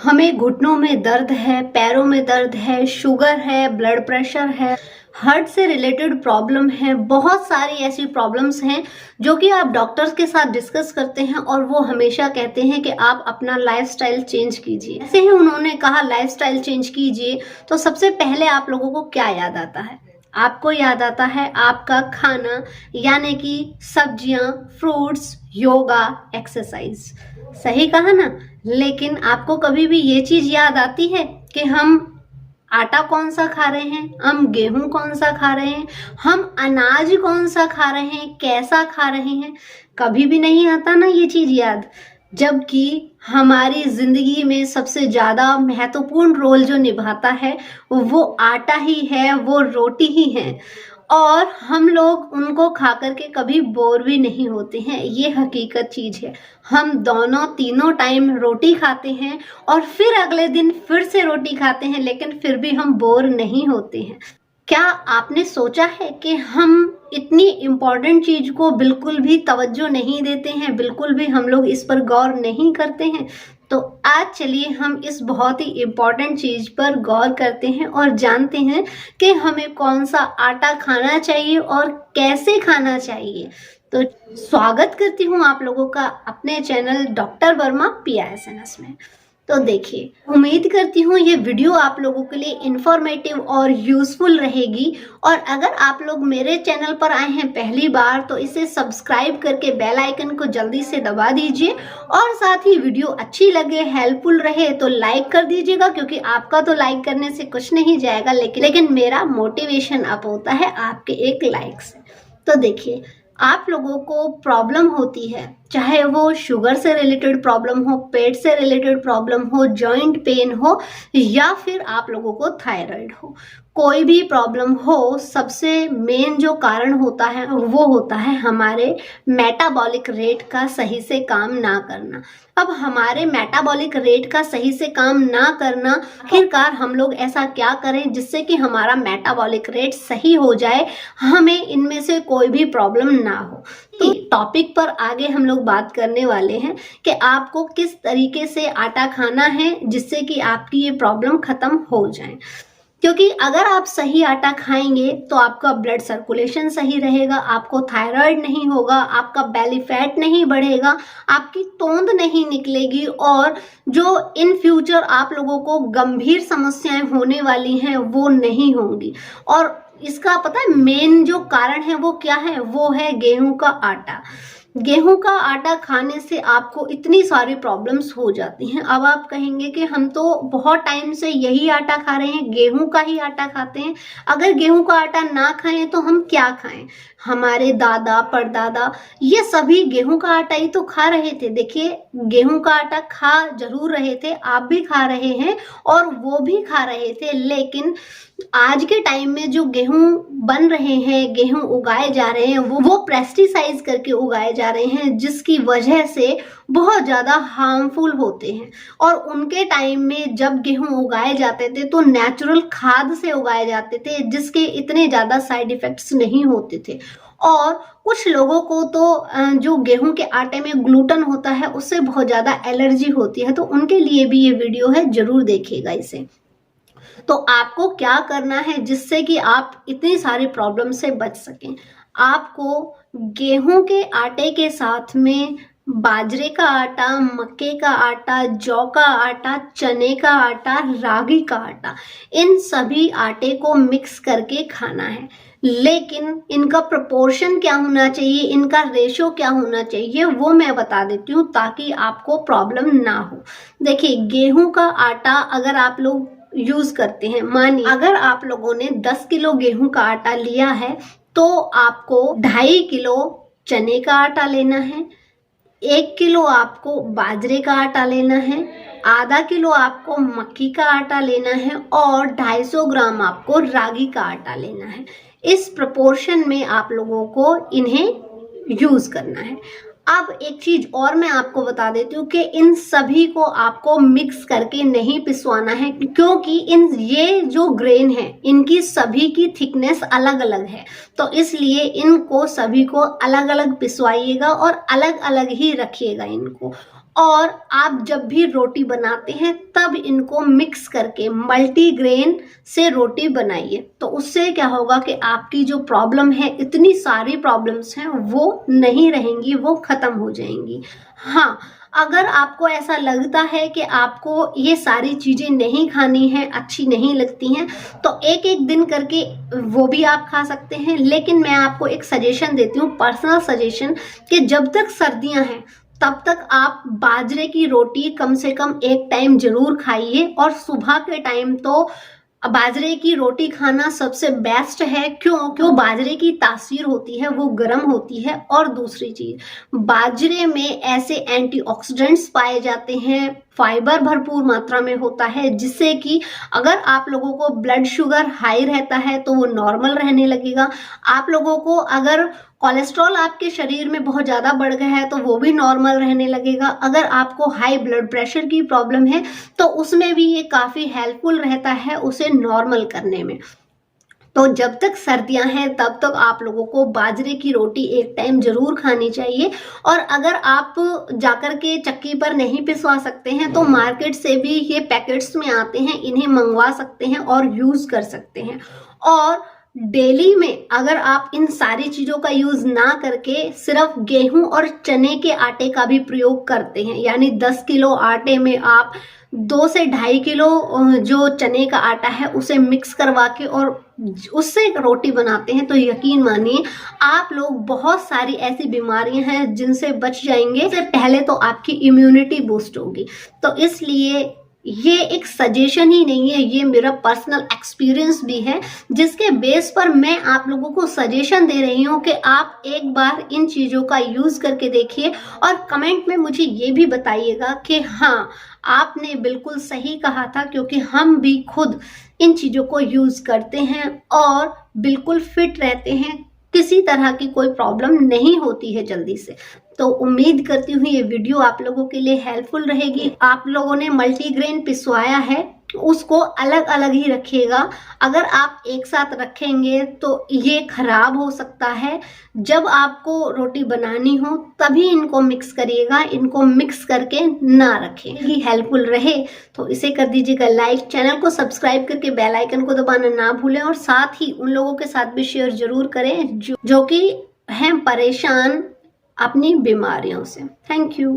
हमें घुटनों में दर्द है, पैरों में दर्द है, शुगर है, ब्लड प्रेशर है, हार्ट से रिलेटेड प्रॉब्लम है, बहुत सारी ऐसी प्रॉब्लम्स हैं जो कि आप डॉक्टर्स के साथ डिस्कस करते हैं और वो हमेशा कहते हैं कि आप अपना लाइफस्टाइल चेंज कीजिए। ऐसे ही उन्होंने कहा लाइफस्टाइल चेंज कीजिए, तो सबसे पहले आप लोगों को क्या याद आता है? आपको याद आता है आपका खाना, यानी कि सब्जियां, फ्रूट्स, योगा, एक्सरसाइज। सही कहा ना? लेकिन आपको कभी भी ये चीज याद आती है कि हम आटा कौन सा खा रहे हैं, हम गेहूं कौन सा खा रहे हैं, हम अनाज कौन सा खा रहे हैं, कैसा खा रहे हैं? कभी भी नहीं आता ना ये चीज याद। जबकि हमारी जिंदगी में सबसे ज्यादा महत्वपूर्ण रोल जो निभाता है वो आटा ही है, वो रोटी ही है, और हम लोग उनको खा करके कभी बोर भी नहीं होते हैं। ये हकीकत चीज है। हम दोनों तीनों टाइम रोटी खाते हैं और फिर अगले दिन फिर से रोटी खाते हैं, लेकिन फिर भी हम बोर नहीं होते हैं। क्या आपने सोचा है कि हम इतनी इम्पोर्टेंट चीज को बिल्कुल भी तवज्जो नहीं देते हैं, बिल्कुल भी हम लोग इस पर गौर नहीं करते हैं? तो आज चलिए हम इस बहुत ही इम्पोर्टेंट चीज पर गौर करते हैं और जानते हैं कि हमें कौन सा आटा खाना चाहिए और कैसे खाना चाहिए। तो स्वागत करती हूँ आप लोगों का अपने चैनल डॉक्टर वर्मा PISNS में। तो देखिए, उम्मीद करती हूँ ये वीडियो आप लोगों के लिए इंफॉर्मेटिव और यूजफुल रहेगी। और अगर आप लोग मेरे चैनल पर आए हैं पहली बार तो इसे सब्सक्राइब करके बेल आइकन को जल्दी से दबा दीजिए, और साथ ही वीडियो अच्छी लगे, हेल्पफुल रहे तो लाइक कर दीजिएगा, क्योंकि आपका तो लाइक करने से कुछ नहीं जाएगा, लेकिन मेरा मोटिवेशन अप होता है आपके एक लाइक से। तो देखिए, आप लोगों को प्रॉब्लम होती है, चाहे वो शुगर से रिलेटेड प्रॉब्लम हो, पेट से रिलेटेड प्रॉब्लम हो, जॉइंट पेन हो, या फिर आप लोगों को थायराइड हो, कोई भी प्रॉब्लम हो, सबसे मेन जो कारण होता है वो होता है हमारे मेटाबॉलिक रेट का सही से काम ना करना। अब हमारे मेटाबॉलिक रेट का सही से काम ना करना, आखिरकार हम लोग ऐसा क्या करें जिससे कि हमारा मेटाबॉलिक रेट सही हो जाए, हमें इनमें से कोई भी प्रॉब्लम ना हो। तो टॉपिक पर आगे हम लोग बात करने वाले हैं कि आपको किस तरीके से आटा खाना है जिससे कि आपकी ये प्रॉब्लम खत्म हो जाए। क्योंकि अगर आप सही आटा खाएंगे तो आपका ब्लड सर्कुलेशन सही रहेगा, आपको थायराइड नहीं होगा, आपका बेली फैट नहीं बढ़ेगा, आपकी तोंद नहीं निकलेगी, और जो इन फ्यूचर आप लोगों को गंभीर समस्याएं होने वाली हैं वो नहीं होंगी। और इसका पता है मेन जो कारण है वो क्या है? वो है गेहूं का आटा। गेहूं का आटा खाने से आपको इतनी सारी प्रॉब्लम्स हो जाती हैं। अब आप कहेंगे कि हम तो बहुत टाइम से यही आटा खा रहे हैं, गेहूं का ही आटा खाते हैं। अगर गेहूं का आटा ना खाएं तो हम क्या खाएं? हमारे दादा परदादा ये सभी गेहूं का आटा ही तो खा रहे थे। देखिए, गेहूं का आटा खा जरूर रहे थे, आप भी खा रहे हैं और वो भी खा रहे थे, लेकिन आज के टाइम में जो गेहूं बन रहे हैं, गेहूं उगाए जा रहे हैं, वो पेस्टिसाइड करके उगाए जा रहे हैं, जिसकी वजह से बहुत ज्यादा हार्मफुल होते हैं। और उनके टाइम में जब गेहूं उगाए जाते थे तो नेचुरल खाद से उगाए जाते थे, जिसके इतने ज्यादा साइड इफेक्ट्स नहीं होते थे। और कुछ लोगों को तो जो गेहूं के आटे में ग्लूटन होता है उससे बहुत ज्यादा एलर्जी होती है, तो उनके लिए भी ये वीडियो है, जरूर देखिएगा इसे। तो आपको क्या करना है जिससे कि आप इतनी सारी प्रॉब्लम से बच सकें? आपको गेहूं के आटे के साथ में बाजरे का आटा, मक्के का आटा, जौ का आटा, चने का आटा, रागी का आटा, इन सभी आटे को मिक्स करके खाना है। लेकिन इनका प्रोपोर्शन क्या होना चाहिए, इनका रेशो क्या होना चाहिए, वो मैं बता देती हूँ ताकि आपको प्रॉब्लम ना हो। देखिए, गेहूं का आटा अगर आप लोग यूज करते हैं, मानिए अगर आप लोगों ने 10 किलो गेहूं का आटा लिया है तो आपको 2.5 किलो चने का आटा लेना है, 1 किलो आपको बाजरे का आटा लेना है, आधा किलो आपको मक्की का आटा लेना है, और 250 ग्राम आपको रागी का आटा लेना है। इस प्रोपोर्शन में आप लोगों को इन्हें यूज करना है। अब एक चीज और मैं आपको बता देती हूँ कि इन सभी को आपको मिक्स करके नहीं पिसवाना है, क्योंकि ये जो ग्रेन है इनकी सभी की थिकनेस अलग अलग है, तो इसलिए इनको सभी को अलग अलग पिसवाइएगा और अलग अलग ही रखिएगा इनको। और आप जब भी रोटी बनाते हैं तब इनको मिक्स करके मल्टीग्रेन से रोटी बनाइए। तो उससे क्या होगा कि आपकी जो प्रॉब्लम है, इतनी सारी प्रॉब्लम्स हैं, वो नहीं रहेंगी, वो खत्म हो जाएंगी। हाँ, अगर आपको ऐसा लगता है कि आपको ये सारी चीजें नहीं खानी है, अच्छी नहीं लगती हैं, तो एक एक दिन करके वो भी आप खा सकते हैं। लेकिन मैं आपको एक सजेशन देती हूँ, पर्सनल सजेशन, कि जब तक सर्दियां हैं तब तक आप बाजरे की रोटी कम से कम एक टाइम जरूर खाइए। और सुबह के टाइम तो बाजरे की रोटी खाना सबसे बेस्ट है। क्यों बाजरे की तासीर होती है, वो गर्म होती है। और दूसरी चीज, बाजरे में ऐसे एंटीऑक्सीडेंट्स पाए जाते हैं, फाइबर भरपूर मात्रा में होता है, जिससे कि अगर आप लोगों को ब्लड शुगर हाई रहता है तो वो नॉर्मल रहने लगेगा। आप लोगों को अगर कोलेस्ट्रॉल आपके शरीर में बहुत ज्यादा बढ़ गया है तो वो भी नॉर्मल रहने लगेगा। अगर आपको हाई ब्लड प्रेशर की प्रॉब्लम है तो उसमें भी ये काफी हेल्पफुल रहता है उसे नॉर्मल करने में। तो जब तक सर्दियां हैं तब तक आप लोगों को बाजरे की रोटी एक टाइम जरूर खानी चाहिए। और अगर आप जाकर के चक्की पर नहीं पिसवा सकते हैं तो मार्केट से भी ये पैकेट्स में आते हैं, इन्हें मंगवा सकते हैं और यूज कर सकते हैं। और डेली में अगर आप इन सारी चीजों का यूज ना करके सिर्फ गेहूं और चने के आटे का भी प्रयोग करते हैं, यानी 10 किलो आटे में आप 2 से 2.5 किलो जो चने का आटा है उसे मिक्स करवा के और उससे रोटी बनाते हैं, तो यकीन मानिए आप लोग बहुत सारी ऐसी बीमारियां हैं जिनसे बच जाएंगे। इससे पहले तो आपकी इम्यूनिटी बूस्ट होगी। तो इसलिए ये एक सजेशन ही नहीं है, ये मेरा पर्सनल एक्सपीरियंस भी है, जिसके बेस पर मैं आप लोगों को सजेशन दे रही हूँ कि आप एक बार इन चीजों का यूज करके देखिए। और कमेंट में मुझे ये भी बताइएगा कि हाँ, आपने बिल्कुल सही कहा था, क्योंकि हम भी खुद इन चीजों को यूज करते हैं और बिल्कुल फिट रहते हैं, किसी तरह की कोई प्रॉब्लम नहीं होती है जल्दी से। तो उम्मीद करती हूँ ये वीडियो आप लोगों के लिए हेल्पफुल रहेगी। आप लोगों ने मल्टीग्रेन पिसवाया है, उसको अलग अलग ही रखिएगा। अगर आप एक साथ रखेंगे तो ये खराब हो सकता है। जब आपको रोटी बनानी हो तभी इनको मिक्स करिएगा, इनको मिक्स करके ना रखें। ये हेल्पफुल रहे तो इसे कर दीजिएगा लाइक, चैनल को सब्सक्राइब करके बेल आइकन को दबाना ना भूलें। और साथ ही उन लोगों के साथ भी शेयर जरूर करें जो कि हैं परेशान अपनी बीमारियों से। Thank you.